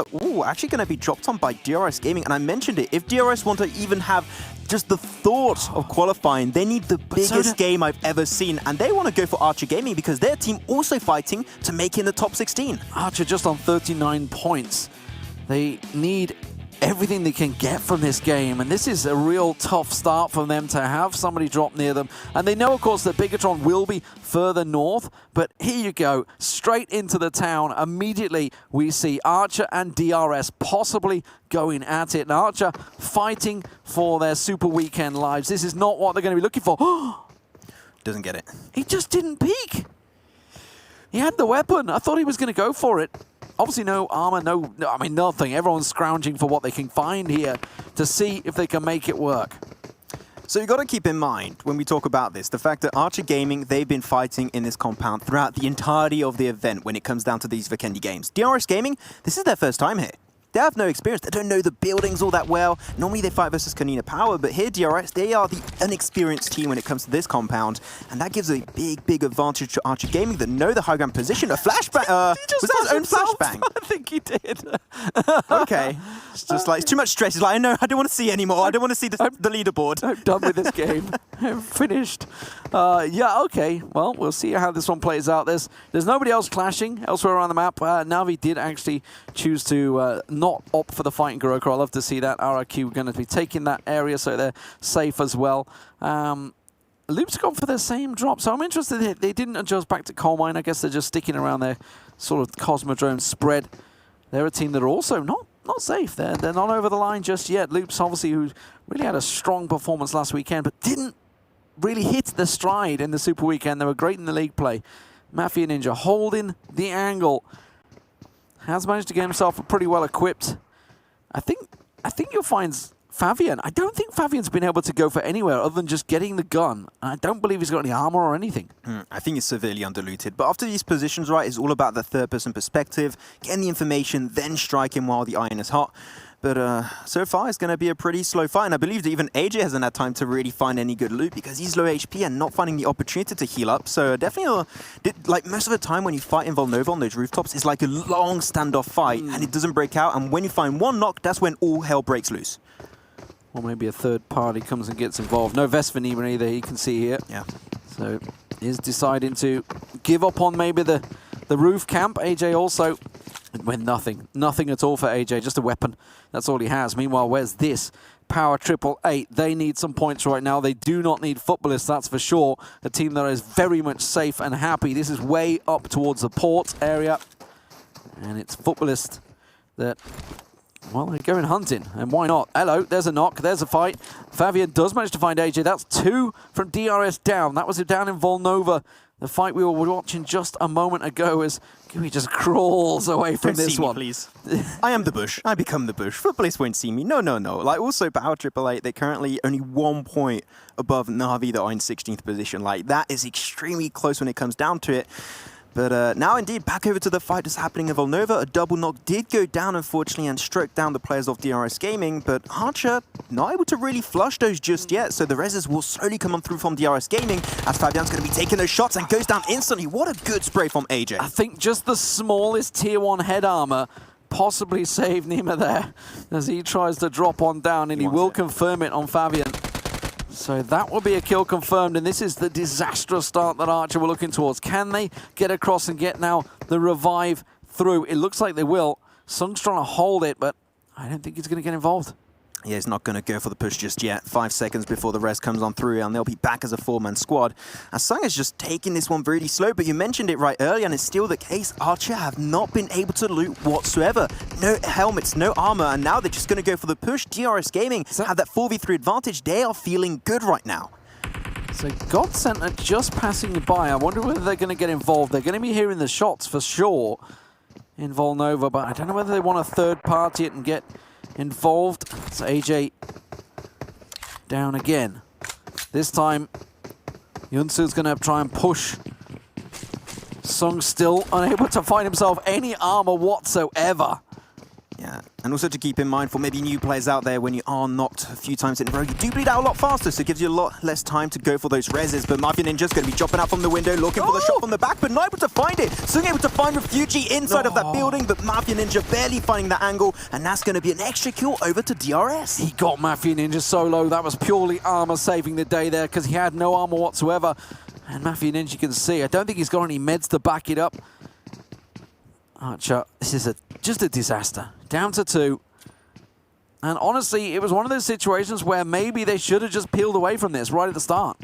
Volnova, actually going to be dropped on by DRS Gaming. And I mentioned it, if DRS want to even have just the thought of qualifying, they need the biggest game I've ever seen. And they want to go for Archer Gaming because their team also fighting to make in the top 16. Archer just on 39 points. They need everything they can get from this game, and this is a real tough start for them to have somebody drop near them. And they know, of course, that Bigetron will be further north, but here you go, straight into the town. Immediately, we see Archer and DRS possibly going at it, and Archer fighting for their Super Weekend lives. This is not what they're going to be looking for. Doesn't get it. He just didn't peek. He had the weapon. I thought he was going to go for it. Obviously no armor, nothing. Everyone's scrounging for what they can find here to see if they can make it work. So you've got to keep in mind, when we talk about this, the fact that Archer Gaming, they've been fighting in this compound throughout the entirety of the event when it comes down to these Vikendi games. DRS Gaming, this is their first time here. They have no experience. They don't know the buildings all that well. Normally they fight versus Konina Power, but here DRS, they are the unexperienced team when it comes to this compound, and that gives a big advantage to Archer Gaming that know the high ground position. A flashbang. Was that his own flashbang? I think he did. Okay. It's just like, it's too much stress. It's like, no, I don't want to see anymore. I don't want to see the leaderboard. I'm done with this game. I'm finished. Yeah, okay. Well, we'll see how this one plays out. There's nobody else clashing elsewhere around the map. Navi did actually choose to not opt for the fight in Kuroko. I love to see that. RRQ going to be taking that area, so they're safe as well. Loop's gone for the same drop, so I'm interested they didn't adjust back to coal mine. I guess they're just sticking around their sort of Cosmodrome spread. They're a team that are also not safe. They're not over the line just yet. Loop's obviously, who really had a strong performance last weekend, but didn't really hit the stride in the Super Weekend. They were great in the league play. Mafia Ninja holding the angle. Has managed to get himself pretty well equipped. I think you'll find Fabian. I don't think Fabian's been able to go for anywhere other than just getting the gun. I don't believe he's got any armor or anything. I think he's severely underlooted. But after these positions, right, it's all about the third-person perspective, getting the information, then striking while the iron is hot. But so far, it's going to be a pretty slow fight. And I believe that even AJ hasn't had time to really find any good loot because he's low HP and not finding the opportunity to heal up. So definitely, like most of the time when you fight in Volnova on those rooftops, it's like a long standoff fight and it doesn't break out. And when you find one knock, that's when all hell breaks loose. Or maybe a third party comes and gets involved. No Vesvanima either, you can see here. Yeah. So is deciding to give up on maybe the roof camp. AJ also with nothing at all for AJ, just a weapon. That's all he has. Meanwhile, where's this? Power 888. They need some points right now. They do not need Futbolist, that's for sure. A team that is very much safe and happy. This is way up towards the port area. And it's Futbolist that, well, they're going hunting. And why not? Hello, there's a knock. There's a fight. Fabian does manage to find AJ. That's 2 from DRS down. That was it down in Volnova. The fight we were watching just a moment ago as Gui just crawls away from this one. Please. I am the bush. I become the bush. Futbolist won't see me. No. Like, also, Power 888, they're currently only 1 point above Navi that are in 16th position. Like, that is extremely close when it comes down to it. But now, indeed, back over to the fight that's happening in Volnova. A double knock did go down, unfortunately, and struck down the players of DRS Gaming. But Archer not able to really flush those just yet. So the reses will slowly come on through from DRS Gaming as Fabian's going to be taking those shots and goes down instantly. What a good spray from AJ. I think just the smallest tier 1 head armor possibly saved Nima there as he tries to drop on down, and he will confirm it on Fabian. So that will be a kill confirmed, and this is the disastrous start that Archer were looking towards. Can they get across and get now the revive through? It looks like they will. Sung's trying to hold it, but I don't think he's going to get involved. Yeah, he's not going to go for the push just yet. 5 seconds before the rest comes on through, and they'll be back as a 4-man squad. And Sung is just taking this one really slow, but you mentioned it right earlier, and it's still the case. Archer have not been able to loot whatsoever. No helmets, no armor, and now they're just going to go for the push. DRS Gaming have that 4v3 advantage. They are feeling good right now. So GODSENT are just passing by. I wonder whether they're going to get involved. They're going to be hearing the shots for sure in Volnova, but I don't know whether they want to third party it and get involved. So AJ down again. This time, Yunsu's going to try and push. Sung still unable to find himself any armor whatsoever. Yeah, and also to keep in mind for maybe new players out there, when you are knocked a few times in a row, you do bleed out a lot faster, so it gives you a lot less time to go for those reses. But Mafia Ninja's going to be dropping out from the window, looking for the shot from the back, but not able to find it. Soon able to find Refugee inside of that building, but Mafia Ninja barely finding that angle, and that's going to be an extra kill over to DRS. He got Mafia Ninja solo. That was purely armor saving the day there because he had no armor whatsoever. And Mafia Ninja, you can see, I don't think he's got any meds to back it up. Archer, this is just a disaster. Down to 2. And honestly, it was one of those situations where maybe they should have just peeled away from this right at the start.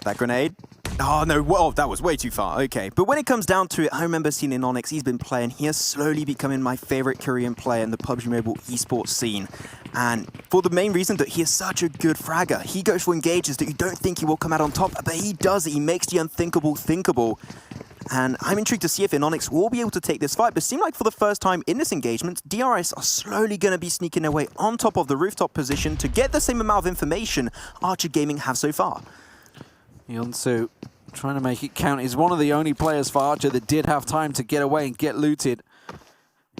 That grenade? Oh, no, well, that was way too far. Okay, but when it comes down to it, I remember seeing in Onyx, he's been playing. He is slowly becoming my favorite Korean player in the PUBG Mobile eSports scene. And for the main reason that he is such a good fragger. He goes for engages that you don't think he will come out on top, but he does it. He makes the unthinkable thinkable. And I'm intrigued to see if Onyx will be able to take this fight, but it seems like for the first time in this engagement, DRS are slowly going to be sneaking their way on top of the rooftop position to get the same amount of information Archer Gaming have so far. Yonsu trying to make it count. He's one of the only players for Archer that did have time to get away and get looted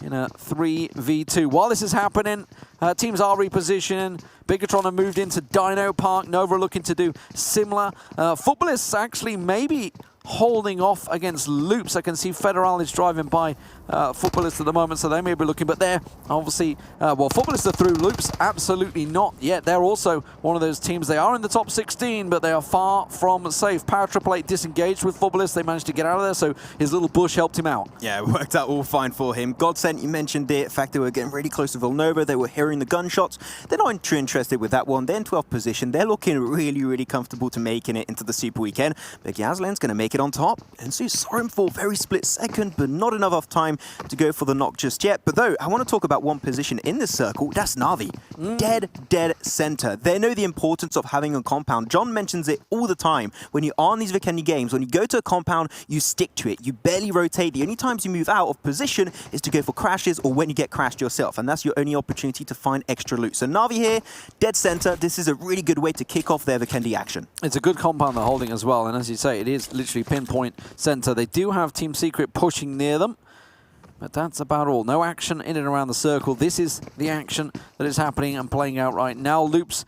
in a 3v2. While this is happening, teams are repositioning. Bigetron have moved into Dino Park. Nova looking to do similar. Futbolists actually maybe holding off against Loops. I can see Federal is driving by Futbolists at the moment, so they may be looking, but they're obviously, well, Futbolists are through. Loops, absolutely not yet. They're also one of those teams. They are in the top 16, but they are far from safe. Power 888 disengaged with Futbolists. They managed to get out of there, so his little bush helped him out. Yeah, it worked out all fine for him. GODSENT, you mentioned it. In fact, they were getting really close to Villanova. They were hearing the gunshots. They're not too interested with that one. They're in 12th position. They're looking really, really comfortable to making it into the Super Weekend. But Yazlan's going to make it on top. And so saw him for a very split second, but not enough of time to go for the knock just yet. But though, I want to talk about one position in this circle. That's Na'Vi. Dead center. They know the importance of having a compound. John mentions it all the time. When you are on these Vikendi games, when you go to a compound, you stick to it. You barely rotate. The only times you move out of position is to go for crashes or when you get crashed yourself. And that's your only opportunity to find extra loot. So Na'Vi here, dead center. This is a really good way to kick off their Vikendi action. It's a good compound they're holding as well. And as you say, it is literally pinpoint center. They do have Team Secret pushing near them, but that's about all. No action in and around the circle. This is the action that is happening and playing out right now. Loops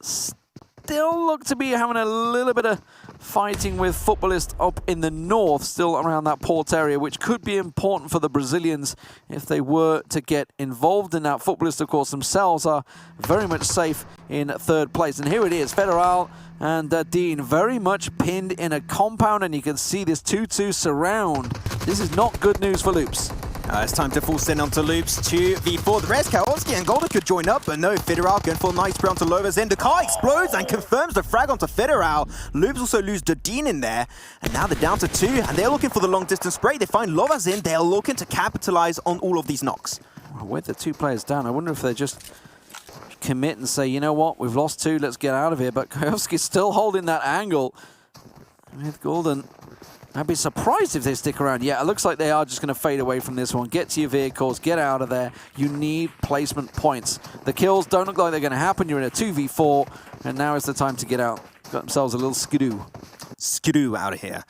still look to be having a little bit of fighting with Futbolist up in the north, still around that port area, which could be important for the Brazilians if they were to get involved in that. Futbolist, of course, themselves are very much safe in 3rd place. And here it is, Federal and Dean very much pinned in a compound, and you can see this 2-2 surround. This is not good news for Loops. It's time to full send onto Loops 2v4. The rest, Kowalski and Golda could join up, but no, Federal going for a nice spray onto Lova's end. The car explodes and confirms the frag onto Federal. Loops also lose Dean in there, and now they're down to 2, and they're looking for the long distance spray. They find Lova's in. They're looking to capitalize on all of these knocks. Well, with the 2 players down, I wonder if they just commit and say, you know what, we've lost 2, let's get out of here. But Kowalski's still holding that angle with Golden. I'd be surprised if they stick around. Yeah, it looks like they are just going to fade away from this one. Get to your vehicles, get out of there. You need placement points. The kills don't look like they're going to happen. You're in a 2v4, and now is the time to get out. Got themselves a little skidoo. Skidoo out of here.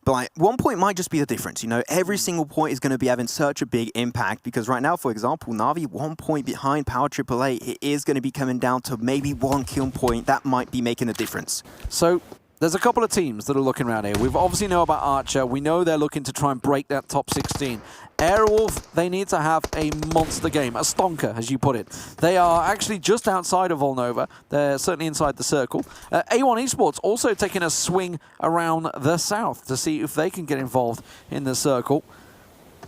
But like, 1 point might just be the difference. You know, every single point is going to be having such a big impact because right now, for example, Na'Vi 1 point behind Power 888. It is going to be coming down to maybe 1 kill point. That might be making a difference. So there's a couple of teams that are looking around here. We've obviously know about Archer. We know they're looking to try and break that top 16. Aerowolf, they need to have a monster game, a stonker, as you put it. They are actually just outside of Volnova. They're certainly inside the circle. A1 eSports also taking a swing around the south to see if they can get involved in the circle.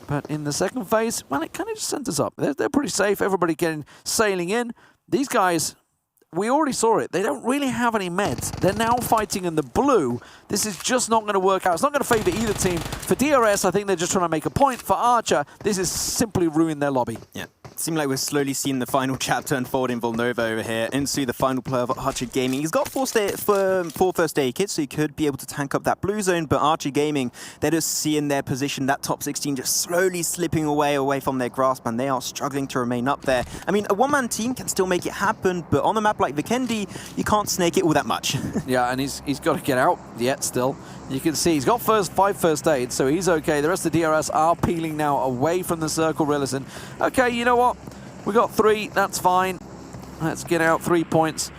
But in the second phase, well, it kind of just centers up. They're pretty safe. Everybody sailing in. These guys, we already saw it. They don't really have any meds. They're now fighting in the blue. This is just not going to work out. It's not going to favor either team. For DRS, I think they're just trying to make a point. For Archer, this is simply ruin their lobby. Yeah. Seems like we're slowly seeing the final chapter unfold in Volnova over here. Insu, the final player of Archer Gaming. He's got 4 first aid kits, so he could be able to tank up that blue zone, but Archer Gaming, they're just seeing their position, that top 16 just slowly slipping away from their grasp, and they are struggling to remain up there. I mean, a one-man team can still make it happen, but on a map like Vikendi, you can't snake it all that much. Yeah, and he's got to get out yet still. You can see he's got 5 first aids, so he's okay. The rest of the DRS are peeling now away from the circle, realizing, okay, you know what? We got 3, that's fine. Let's get out 3 points.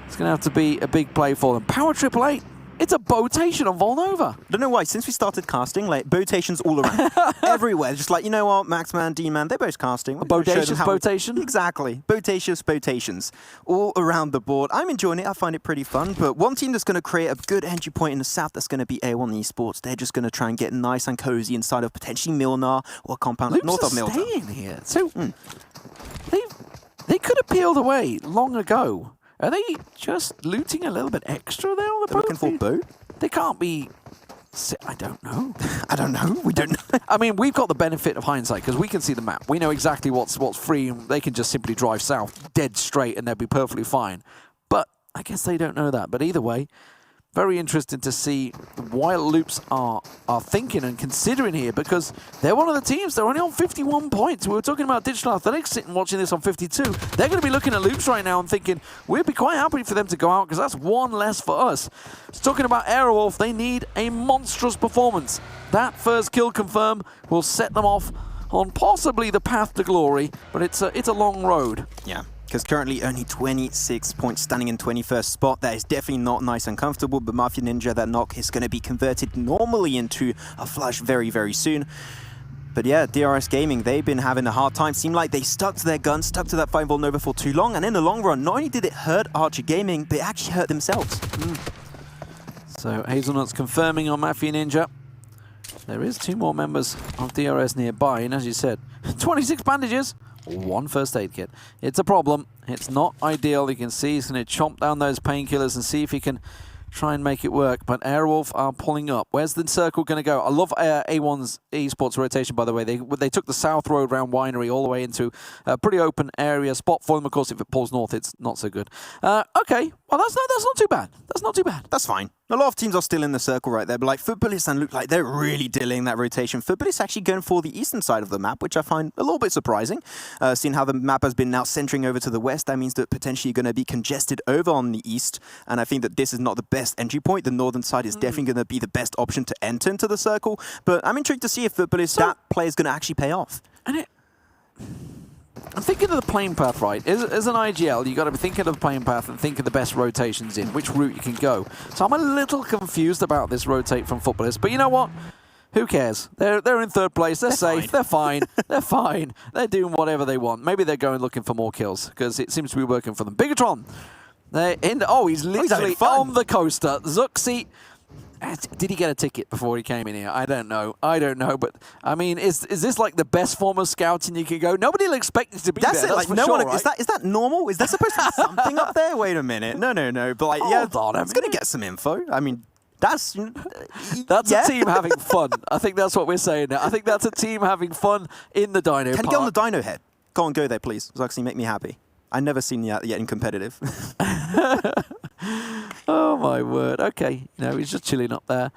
It's going to have to be a big play for them. Power 888. It's a botation on Volnova. I don't know why. Since we started casting, like, botations all around. Everywhere. Just like, you know what, Maxman, D-Man, they're both casting. A bodacious botation? Exactly. Botacious botations. All around the board. I'm enjoying it. I find it pretty fun. But one team that's going to create a good entry point in the south, that's going to be A1 Esports. They're just going to try and get nice and cozy inside of potentially Milnar or compound Loops north of are Milnar. staying here. So they could have peeled away long ago. Are they just looting a little bit extra there on the boat? Looking for boat? They can't be... I don't know. I don't know. We don't know. I mean, we've got the benefit of hindsight because we can see the map. We know exactly what's free, and they can just simply drive south dead straight and they'll be perfectly fine. But I guess they don't know that. But either way, very interesting to see why Loops are thinking and considering here, because they're one of the teams. They're only on 51 points. We were talking about Digital Athletics sitting watching this on 52. They're going to be looking at Loops right now and thinking, we'd be quite happy for them to go out because that's 1 less for us. It's talking about Aerowolf. They need a monstrous performance. That first kill confirm will set them off on possibly the path to glory, but it's a long road. Yeah. Because currently only 26 points, standing in 21st spot. That is definitely not nice and comfortable, but Mafia Ninja, that knock is going to be converted normally into a flush very, very soon. But yeah, DRS Gaming, they've been having a hard time. Seemed like they stuck to their guns, stuck to that 5 Volnova for too long, and in the long run, not only did it hurt Archer Gaming, but it actually hurt themselves. So Hazelnuts confirming on Mafia Ninja. There is 2 more members of DRS nearby, and as you said, 26 bandages. 1 first aid kit. It's a problem. It's not ideal. You can see he's going to chomp down those painkillers and see if he can try and make it work. But Aerowolf are pulling up. Where's the circle going to go? I love A1's eSports rotation, by the way. They took the South Road round Winery all the way into a pretty open area spot for them. Of course, if it pulls north, it's not so good. Okay. Well, that's not too bad. That's not too bad. That's fine. A lot of teams are still in the circle right there, but like Futbolist and Luke, like they're really delaying that rotation. Futbolist actually going for the eastern side of the map, which I find a little bit surprising. Seeing how the map has been now centering over to the west, that means that potentially you're going to be congested over on the east, and I think that this is not the best entry point. The northern side is definitely going to be the best option to enter into the circle, but I'm intrigued to see if Futbolist, that play is going to actually pay off. And I'm thinking of the playing path, right? As an IGL, you've got to be thinking of the playing path and think of the best rotations in, which route you can go. So I'm a little confused about this rotate from Futbolist, but you know what? Who cares? They're in 3rd place. They're safe. They're fine. They're fine. They're doing whatever they want. Maybe they're going looking for more kills because it seems to be working for them. Bigetron. They're in he's literally on the coaster. Zuxi. Did he get a ticket before he came in here? I don't know. But I mean, is this like the best form of scouting you can go? Nobody will expect you to be there. That's it. Like, no one. Right? Is that normal? Is there supposed to be something up there? Wait a minute. No. But like, Hold on, it's gonna get some info. I mean, that's a team having fun. I think that's what we're saying now. I think that's a team having fun in the Dino Can Park. get on the Dino head. Go on, go there, please. Zuxi, make me happy. I've never seen that yet in competitive. Oh my word. Okay, he's just chilling up there.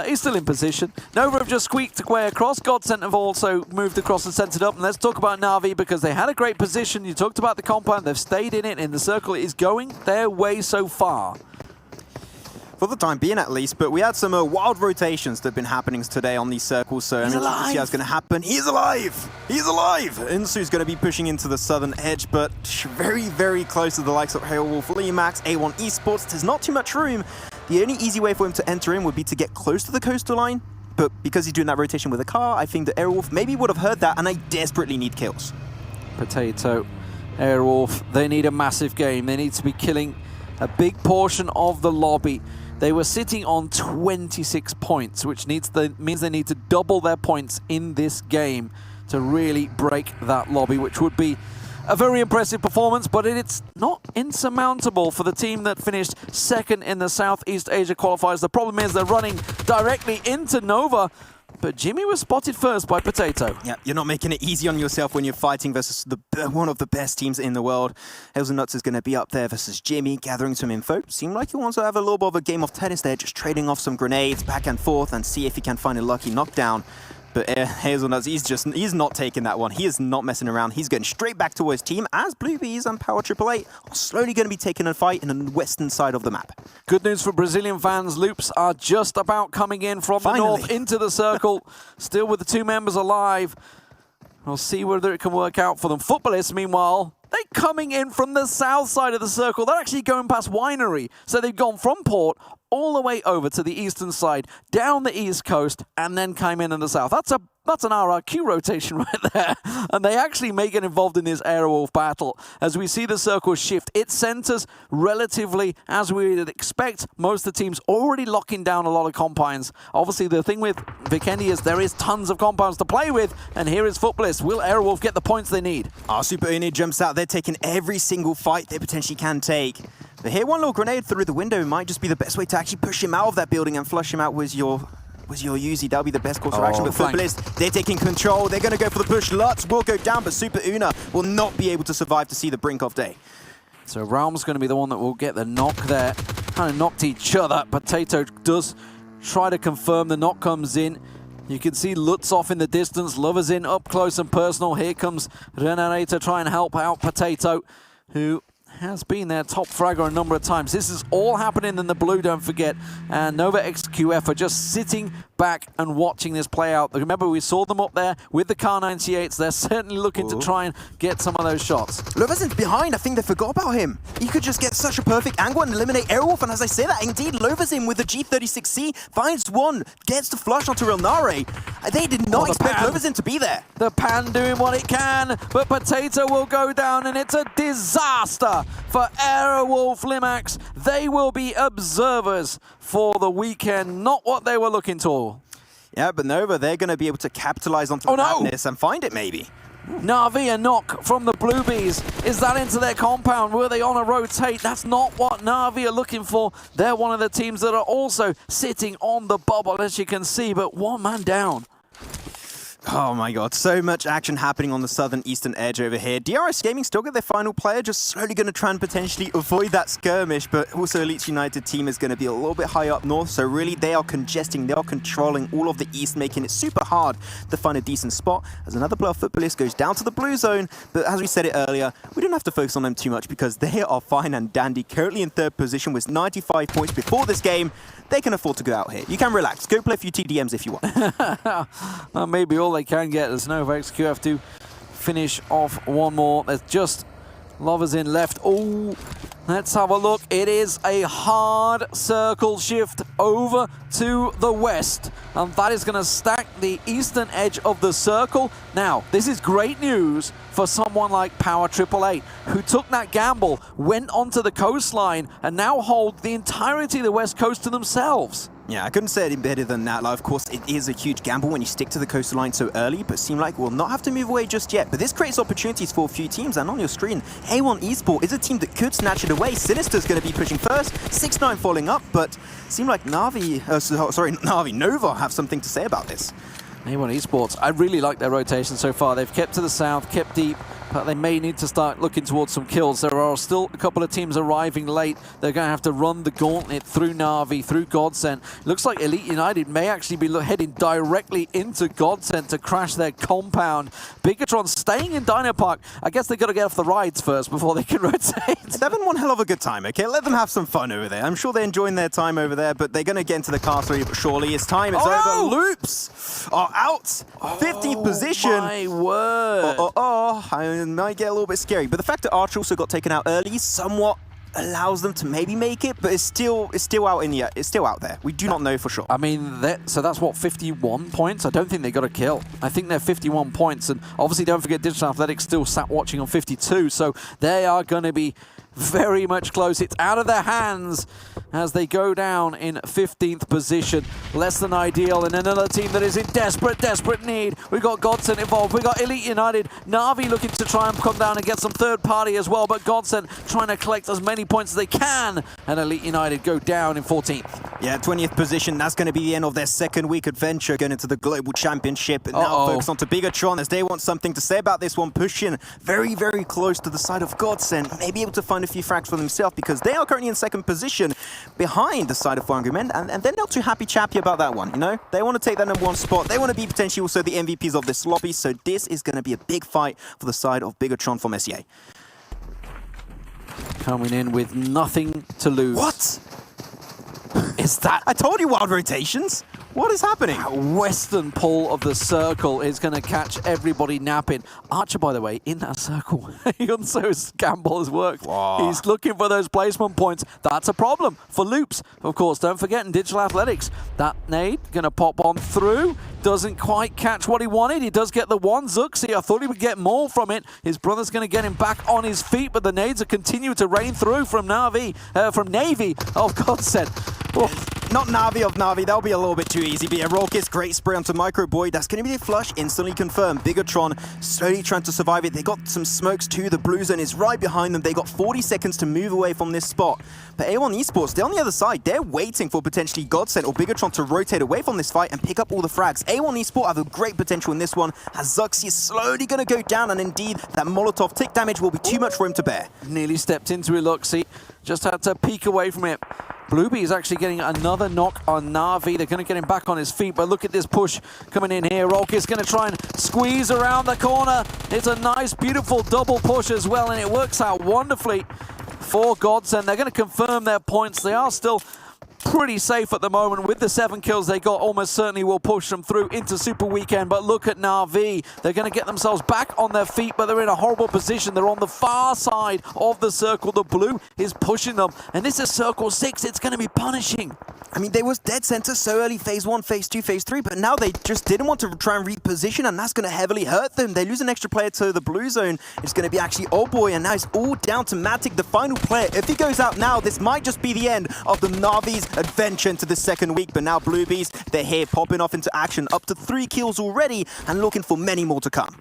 He's still in position. Nova have just squeaked away across. GODSENT have also moved across and centered up. And let's talk about Na'Vi because they had a great position. You talked about the compound. They've stayed in it. In the circle, it is going their way so far. For the time being, at least, but we had some wild rotations that have been happening today on these circles, so He's alive. see how it's going to happen. He's alive! He's alive! Insu's going to be pushing into the southern edge, but very, very close to the likes of Aerowolf Limax, A1 Esports. There's not too much room. The only easy way for him to enter in would be to get close to the coastal line, but because he's doing that rotation with a car, I think that Aerowolf maybe would have heard that, and I desperately need kills. Potato, Aerowolf, they need a massive game. They need to be killing a big portion of the lobby. They were sitting on 26 points, which means they need to double their points in this game to really break that lobby, which would be a very impressive performance, but it's not insurmountable for the team that finished 2nd in the Southeast Asia qualifiers. The problem is they're running directly into Nova, but Jimmy was spotted first by Potato. Yeah, you're not making it easy on yourself when you're fighting versus one of the best teams in the world. Hazelnuts is going to be up there versus Jimmy, gathering some info. Seemed like he wants to have a little bit of a game of tennis there, just trading off some grenades back and forth and see if he can find a lucky knockdown. But Hazelnuts, he's not taking that one. He is not messing around. He's going straight back to his team as Bluebees and Power 888 are slowly going to be taking a fight in the western side of the map. Good news for Brazilian fans. Loops are just about coming in from the north into the circle. Still with the 2 members alive. We'll see whether it can work out for them. Futbolist, meanwhile, they're coming in from the south side of the circle. They're actually going past Winery. So they've gone from port all the way over to the eastern side, down the east coast, and then came in the south. That's an RRQ rotation right there. And they actually may get involved in this Aerowolf battle. As we see the circle shift, it centers relatively as we would expect. Most of the teams already locking down a lot of compounds. Obviously, the thing with Vikendi is there is tons of compounds to play with. And here is Futbolist. Will Aerowolf get the points they need? Super Uni jumps out. They're taking every single fight they potentially can take. But here, one little grenade through the window might just be the best way to actually push him out of that building and flush him out with your UZW, the best course of action. But Futbolist, they're taking control. They're going to go for the push. Lutz will go down, but Super Una will not be able to survive to see the brink of day. So Realm's going to be the one that will get the knock there. Kind of knocked each other. Potato does try to confirm. The knock comes in. You can see Lutz off in the distance. Lovers in up close and personal. Here comes Renare to try and help out Potato, who has been their top fragger a number of times. This is all happening in the blue, don't forget. And Nova XQF are just sitting back and watching this play out. Remember, we saw them up there with the Car 98s. They're certainly looking to try and get some of those shots. Loverzin's behind. I think they forgot about him. He could just get such a perfect angle and eliminate Aerowolf. And as I say that, indeed, Loverzin with the G36C finds one, gets the flush onto Rilnare. They did not expect Loverzin to be there. The Pan doing what it can, but Potato will go down, and it's a disaster for Aerowolf Limax. They will be observers for the weekend, not what they were looking to. Yeah, but Nova, they're going to be able to capitalize onto the madness and find it, maybe. Na'Vi, a knock from the Bluebees. Is that into their compound? Were they on a rotate? That's not what Na'Vi are looking for. They're one of the teams that are also sitting on the bubble, as you can see, but one man down. Oh my god, so much action happening on the southern eastern edge over here. DRS Gaming still get their final player, just slowly going to try and potentially avoid that skirmish, but also Elite United team is going to be a little bit high up north, so really they are congesting, they are controlling all of the east, making it super hard to find a decent spot. As another player, Futbolist, goes down to the blue zone, but as we said it earlier, we don't have to focus on them too much because they are fine and dandy, currently in third position with 95 points before this game. They can afford to go out here. You can relax. Go play a few TDMs if you want. Well, maybe all they can get is Nova XQF to finish off one more. There's just Lovers in left. Oh, let's have a look. It is a hard circle shift over to the west. And that is going to stack the eastern edge of the circle. Now, this is great news for someone like Power 888, who took that gamble, went onto the coastline, and now hold the entirety of the west coast to themselves. Yeah, I couldn't say it better than that. Like, of course, it is a huge gamble when you stick to the coastline so early, but it seems like we'll not have to move away just yet. But this creates opportunities for a few teams, and on your screen, A1 Esports is a team that could snatch it away. Sinister's going to be pushing first, 6-9 falling up, but it seemed like Nova have something to say about this. A1 Esports, I really like their rotation so far. They've kept to the south, kept deep, but they may need to start looking towards some kills. There are still a couple of teams arriving late. They're going to have to run the gauntlet through Na'Vi, through GODSENT. Looks like Elite United may actually be heading directly into GODSENT to crash their compound. Bigetron staying in Dino Park. I guess they've got to get off the rides first before they can rotate. They're having one hell of a good time, okay? Let them have some fun over there. I'm sure they're enjoying their time over there, but they're going to get into the car slowly but surely. It's time. It's over. Loops are out. 15th position. My word. I might get a little bit scary. But the fact that Archer also got taken out early somewhat allows them to maybe make it, but it's still out in the it's still out there. We do not know for sure. I mean, so that's what, 51 points? I don't think they got a kill. I think they're 51 points, and obviously don't forget Digital Athletics still sat watching on 52, so they are going to be very much close. It's out of their hands as they go down in 15th position. Less than ideal, and another team that is in desperate need. We've got GODSENT involved. We've got Elite United. Na'Vi looking to try and come down and get some third party as well, but GODSENT trying to collect as many points as they can, and Elite United go down in 14th. Yeah, 20th position. That's going to be the end of their second week adventure going into the Global Championship. And now focus on to Bigetron as they want something to say about this one, pushing very, very close to the side of GODSENT. Maybe able to find a few frags for themselves because they are currently in second position behind the side of Unnamed, and they're not too happy-chappy about that one, you know? They want to take that #1 spot. They want to be potentially also the MVPs of this lobby, so this is going to be a big fight for the side of Bigetron from SEA. Coming in with nothing to lose. What? is that? I told you wild rotations. What is happening? Western pull of the circle is going to catch everybody napping. Archer, by the way, in that circle. Yunsu's gamble has worked. Whoa. He's looking for those placement points. That's a problem for Loops. Of course, don't forget in Digital Athletics, that nade going to pop on through. Doesn't quite catch what he wanted. He does get the one. Zuxi, I thought he would get more from it. His brother's going to get him back on his feet, but the nades are continuing to rain through from Na'Vi of GODSENT. Oh. Not Na'Vi of Na'Vi, that'll be a little bit too easy. But yeah, Raucus, great spray onto Micro Boy. That's going to be the flush, instantly confirmed. Bigetron slowly trying to survive it. They got some smokes too. The blue zone is right behind them. They got 40 seconds to move away from this spot. But A1 Esports, they're on the other side. They're waiting for potentially GODSENT or Bigetron to rotate away from this fight and pick up all the frags. A1 Esports have a great potential in this one, as Zuxi is slowly going to go down, and indeed, that Molotov tick damage will be too much for him to bear. Nearly stepped into it, Luxi. Just had to peek away from it. Blueby is actually getting another knock on Na'Vi. They're going to get him back on his feet, but look at this push coming in here. Rolk is going to try and squeeze around the corner. It's a nice, beautiful double push as well, and it works out wonderfully for GODSENT. They're going to confirm their points. They are still pretty safe at the moment. With the 7 kills they got, almost certainly will push them through into Super Weekend. But look at Na'Vi. They're going to get themselves back on their feet, but they're in a horrible position. They're on the far side of the circle. The blue is pushing them, and this is Circle 6. It's going to be punishing. I mean, they was dead center so early, phase 1, phase 2, phase 3, but now they just didn't want to try and reposition, and that's going to heavily hurt them. They lose an extra player to the blue zone. It's going to be actually Old Boy, and now it's all down to Matic, the final player. If he goes out now, this might just be the end of the Na'Vi's adventure into the second week, but now Bluebees, they're here popping off into action, up to 3 kills already, and looking for many more to come.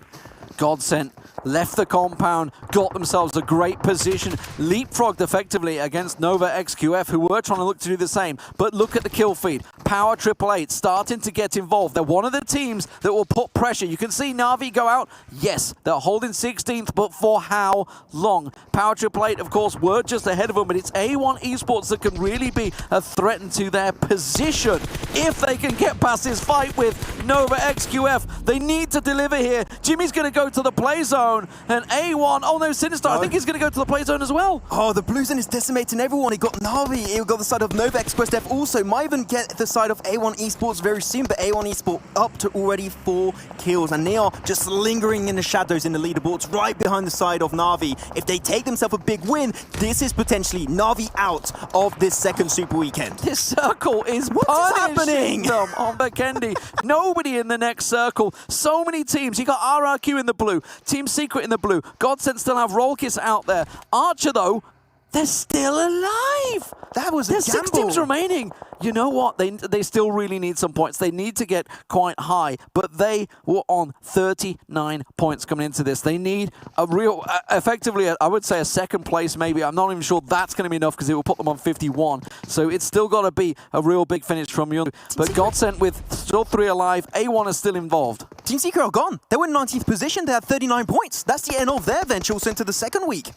GODSENT left the compound, got themselves a great position, leapfrogged effectively against Nova XQF, who were trying to look to do the same. But look at the kill feed. Power 888 starting to get involved. They're one of the teams that will put pressure. You can see Na'Vi go out. Yes, they're holding 16th, but for how long? Power 888, of course, were just ahead of them, but it's A1 Esports that can really be a threat to their position. If they can get past this fight with Nova XQF, they need to deliver here. Jimmy's going to go to the play zone, and A1, oh no, Sinister, I think he's going to go to the play zone as well. Oh, the blue zone is decimating everyone. He got Na'Vi, he got the side of Nova XQF also, might even get the side of A1 Esports very soon, but A1 Esports up to already 4 kills, and they are just lingering in the shadows in the leaderboards, right behind the side of Na'Vi. If they take themselves a big win, this is potentially Na'Vi out of this second Super Weekend. This circle is happening them on Vikendi. Nobody in the next circle. So many teams. You got RRQ in the blue, Team Secret in the blue. GODSENT still have Rolkis out there. Archer, though, they're still alive. That was a There's gamble. 6 teams remaining. You know what? They still really need some points. They need to get quite high, but they were on 39 points coming into this. They need a real, effectively, I would say a second place maybe. I'm not even sure that's going to be enough because it will put them on 51. So it's still got to be a real big finish from you. But GODSENT with still 3 alive, A1 is still involved. Team Secret are gone. They were in 19th position. They had 39 points. That's the end of their venture also into the second week.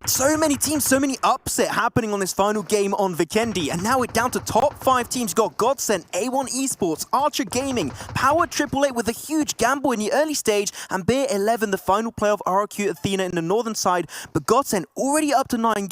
So many teams, so many upset happening on this final game on Vikendi. And now we're down to top 5 teams. Got GODSENT, A1 Esports, Archer Gaming, Power 888 with a huge gamble in the early stage, and Beer 11, the final player of RRQ Athena in the northern side. But GODSENT already up to 9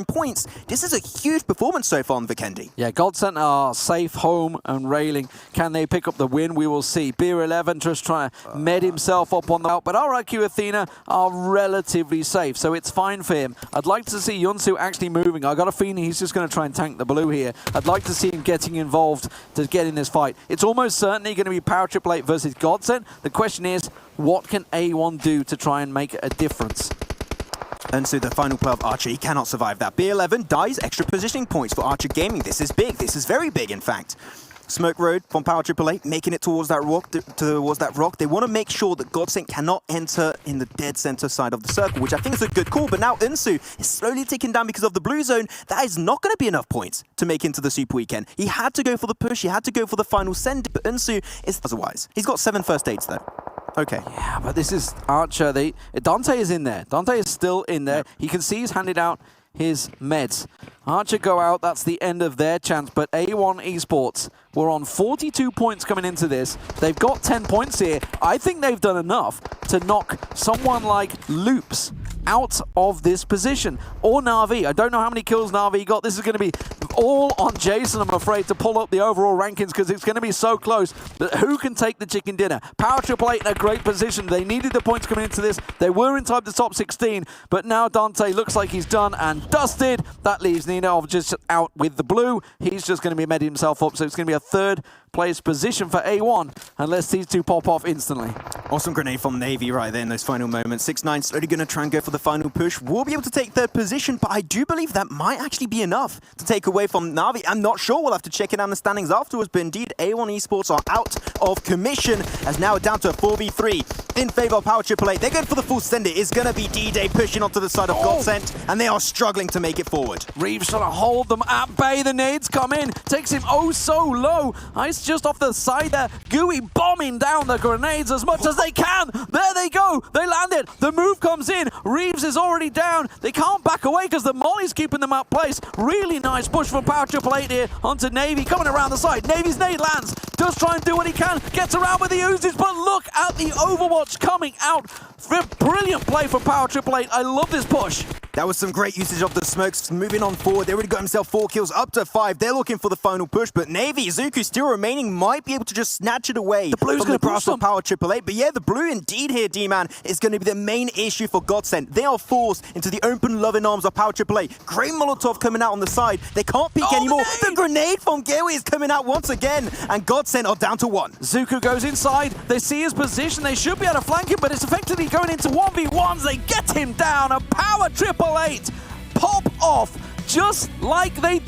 points. This is a huge performance so far on Vikendi. Yeah, GODSENT are safe home and railing. Can they pick up the win? We will see. Beer 11 just trying to med himself up on the out, but RRQ Athena are relatively safe, so it's fine for him. I'd like to see Yunsu actually moving. I got a feeling he's just going to try and tank the blue here. I'd like to see him getting involved to get in this fight. It's almost certainly going to be Power 888 versus GODSENT. The question is, what can A1 do to try and make a difference? And so the final player of Archer, he cannot survive that. B11 dies, extra positioning points for Archer Gaming. This is big. This is very big, in fact. Smoke Road from Power 888, making it towards that rock. They want to make sure that GODSENT cannot enter in the dead center side of the circle, which I think is a good call. But now Unsu is slowly taken down because of the blue zone. That is not going to be enough points to make into the Super Weekend. He had to go for the push. He had to go for the final send. But Unsu is otherwise. He's got 7 first aids, though. Okay. Yeah, but this is Archer. Dante is in there. Dante is still in there. Yep. He can see he's handed out his meds. Archer go out, that's the end of their chance, but A1 Esports were on 42 points coming into this. They've got 10 points here. I think they've done enough to knock someone like Loops out of this position. Or Na'Vi. I don't know how many kills Na'Vi got. This is going to be all on Jason, I'm afraid, to pull up the overall rankings because it's going to be so close. But who can take the chicken dinner? Power Triple Eight in a great position. They needed the points coming into this. They were inside the top 16, but now Dante looks like he's done and dusted. That leaves Nino just out with the blue. He's just going to be medding himself up, so it's going to be a third place position for A1 unless these two pop off instantly. Awesome grenade from Navy right there in those final moments. 6ix9ine slowly going to try and go for the final push. Will be able to take third position, but I do believe that might actually be enough to take away from Na'Vi. I'm not sure. We'll have to check it out in the standings afterwards, but indeed, A1 Esports are out of commission as now down to a 4v3 in favor of Power Triple Eight. They're going for the full send. It is going to be D-Day pushing onto the side of GODSENT, and they are struggling to make it forward. Reeves trying to hold them at bay. The nades come in, takes him oh so low. Ice just off the side there. Gooey bombing down the grenades as much as they can. There they go. They landed. The move comes in. Reeves is already down. They can't back away because the molly's keeping them at place. Really nice push from Power Triple Eight here onto Navy. Coming around the side. Navy's nade lands. Does try and do what he can. Gets around with the Uzis, but look at the Overwatch coming out. Brilliant play from Power Triple Eight. I love this push. That was some great usage of the smokes. Moving on forward, they already got himself 4 kills, up to 5. They're looking for the final push, but Navy, Zuku still remaining, might be able to just snatch it away the blue's from gonna the grasp push of Power Triple Eight. But yeah, the blue indeed here, D-Man, is going to be the main issue for GODSENT. They are forced into the open loving arms of Power Triple Eight. Great Molotov coming out on the side. They can't peek anymore. The grenade from Gewi is coming out once again, and GODSENT are down to 1. Zuku goes inside. They see his position. They should be able to flank him, but it's effectively going into 1v1s. They get him down. A Power Triple Eight pop off just like they